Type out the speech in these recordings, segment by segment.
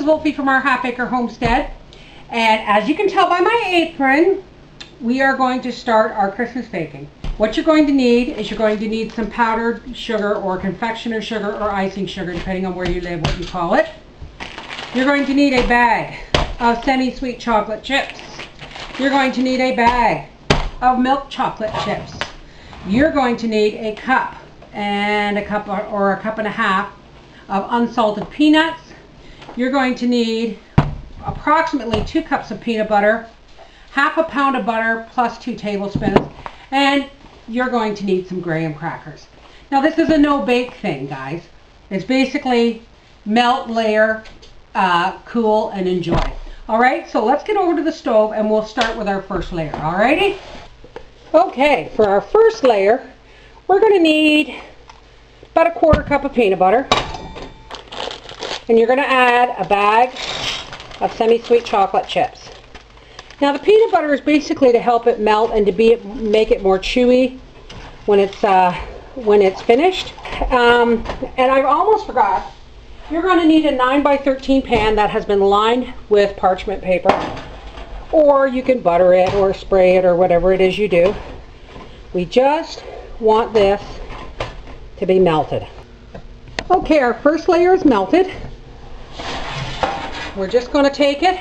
Wolfie from our Half Acre Homestead, and as you can tell by my apron, we are going to start our Christmas baking. What you're going to need is you're going to need some powdered sugar or confectioner sugar or icing sugar, depending on where you live, what you call it. You're going to need a bag of semi-sweet chocolate chips. You're going to need a bag of milk chocolate chips. You're going to need a cup and a cup or a cup and a half of unsalted peanuts. You're going to need approximately 2 cups of peanut butter, half a pound of butter plus 2 tablespoons, and you're going to need some graham crackers. Now this is a no-bake thing, guys. It's basically melt, layer, cool, and enjoy. Alright, so let's get over to the stove and we'll start with our first layer, alrighty? Okay, for our first layer, we're going to need about a 1/4 cup of peanut butter. And you're going to add a bag of semi-sweet chocolate chips. Now the peanut butter is basically to help it melt and to make it more chewy when it's finished. And I almost forgot, you're going to need a 9x13 pan that has been lined with parchment paper. Or you can butter it or spray it or whatever it is you do. We just want this to be melted. Okay, our first layer is melted. We're just going to take it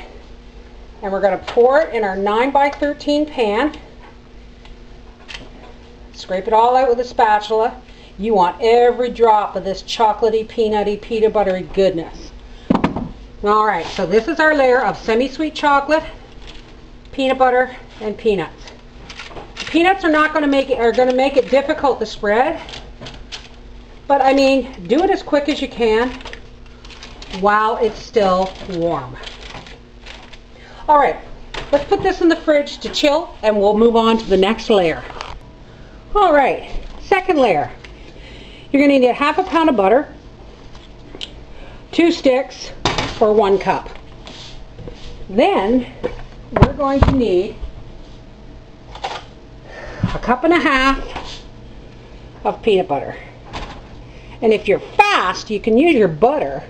and we're going to pour it in our 9x13 pan. Scrape it all out with a spatula. You want every drop of this chocolatey, peanutty, peanut buttery goodness. Alright, so this is our layer of semi-sweet chocolate, peanut butter, and peanuts. The peanuts are going to make it difficult to spread, but I mean, do it as quick as you can while it's still warm. Alright, let's put this in the fridge to chill and we'll move on to the next layer. Alright, second layer. You're going to need half a pound of butter, 2 sticks, or 1 cup. Then we're going to need a cup and a half of peanut butter. And if you're fast, you can use your butter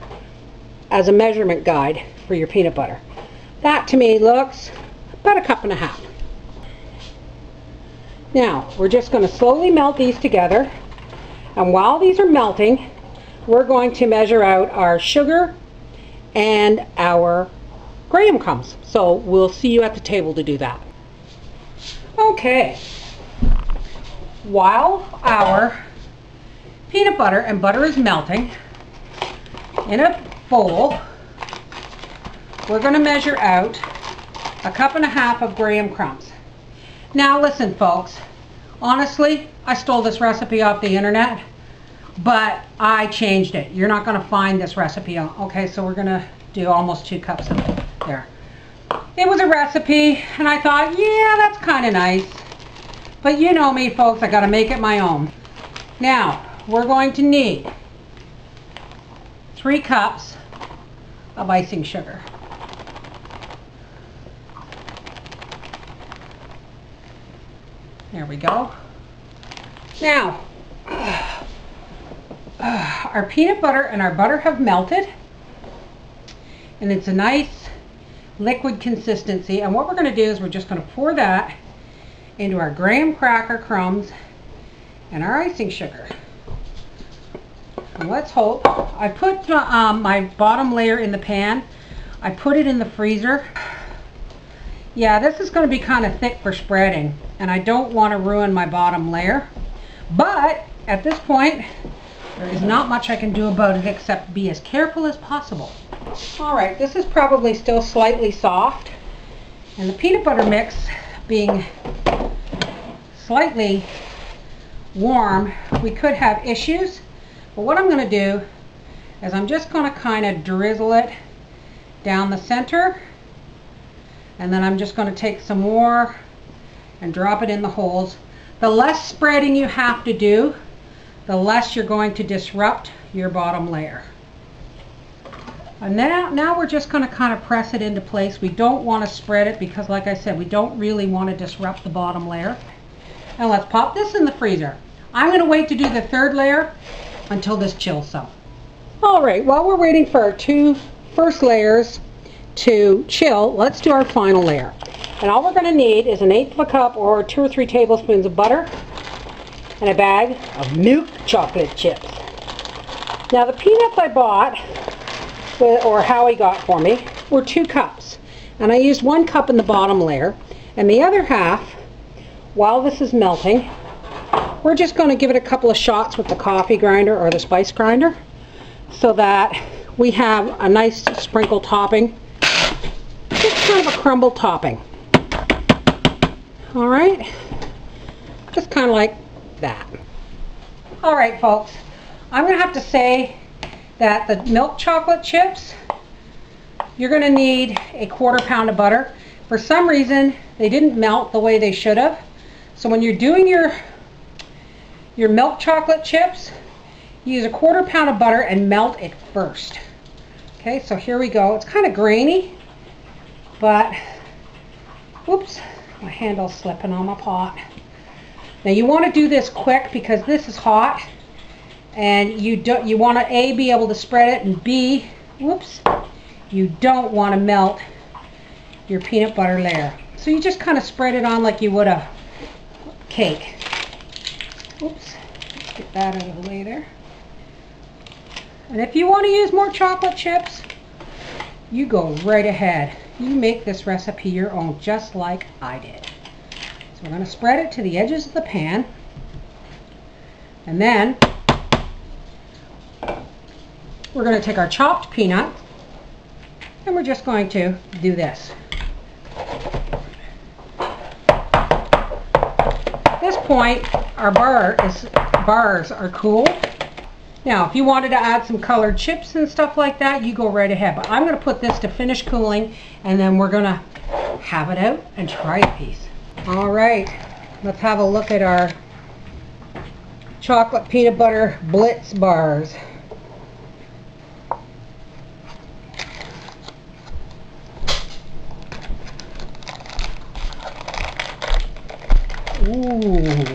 as a measurement guide for your peanut butter. That to me looks about a cup and a half. Now we're just going to slowly melt these together, and while these are melting we're going to measure out our sugar and our graham crumbs. So we'll see you at the table to do that. Okay, while our peanut butter and butter is melting, in a bowl, we're going to measure out a cup and a half of graham crumbs. Now listen folks, honestly, I stole this recipe off the internet, but I changed it. You're not going to find this recipe. Okay, so we're going to do almost 2 cups of it there. It was a recipe, and I thought, yeah, that's kind of nice. But you know me folks, I got to make it my own. Now, we're going to need 3 cups of icing sugar. There we go. Now, our peanut butter and our butter have melted, and it's a nice liquid consistency. And what we're going to do is we're just going to pour that into our graham cracker crumbs and our icing sugar. And let's hope. I put my bottom layer in the pan. I put it in the freezer. Yeah, this is going to be kind of thick for spreading, and I don't want to ruin my bottom layer. But at this point, there is not much I can do about it except be as careful as possible. Alright, this is probably still slightly soft, and the peanut butter mix being slightly warm, we could have issues. But what I'm going to do is I'm just going to kind of drizzle it down the center, and then I'm just going to take some more and drop it in the holes. The less spreading you have to do, the less you're going to disrupt your bottom layer. And now we're just going to kind of press it into place. We don't want to spread it because, like I said, we don't really want to disrupt the bottom layer. And let's pop this in the freezer. I'm going to wait to do the third layer until this chills some. Alright, while we're waiting for our 2 first layers to chill, let's do our final layer. And all we're going to need is 1/8 of a cup or 2 or 3 tablespoons of butter and a bag of milk chocolate chips. Now the peanuts I bought, or Howie got for me, were 2 cups. And I used 1 cup in the bottom layer. And the other half, while this is melting, we're just going to give it a couple of shots with the coffee grinder or the spice grinder so that we have a nice sprinkle topping, just kind of a crumble topping. All right, just kind of like that. All right, folks, I'm going to have to say that the milk chocolate chips, you're going to need a 1/4 pound of butter. For some reason, they didn't melt the way they should have. So when you're doing your milk chocolate chips, use a 1/4 pound of butter and melt it first. Okay, so here we go. It's kind of grainy, but, whoops, my handle's slipping on my pot. Now you want to do this quick because this is hot, and you want to A, be able to spread it, and B, whoops, you don't want to melt your peanut butter layer. So you just kind of spread it on like you would a cake. Oops, get that out of the way there. And if you want to use more chocolate chips, you go right ahead. You make this recipe your own, just like I did. So we're going to spread it to the edges of the pan. And then we're going to take our chopped peanut and we're just going to do this. At this point, our bars are cool. Now, if you wanted to add some colored chips and stuff like that, you go right ahead. But I'm going to put this to finish cooling, and then we're going to have it out and try a piece. All right, let's have a look at our chocolate peanut butter Blitz bars. Ooh.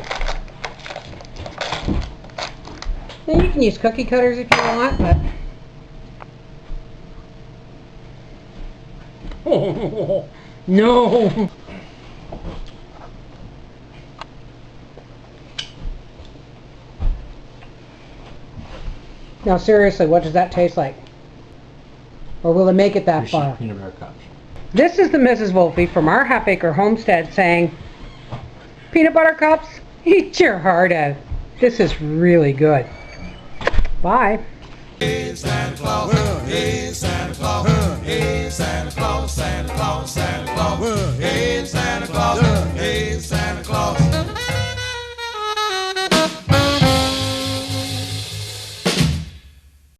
Now you can use cookie cutters if you want, but no. Now seriously, what does that taste like? Or will it make it that far? Peanut butter cups. This is the Mrs. Wolfie from our half-acre homestead saying, peanut butter cups, eat your heart out. This is really good. Bye. Hey, Santa Claus. Hey, Santa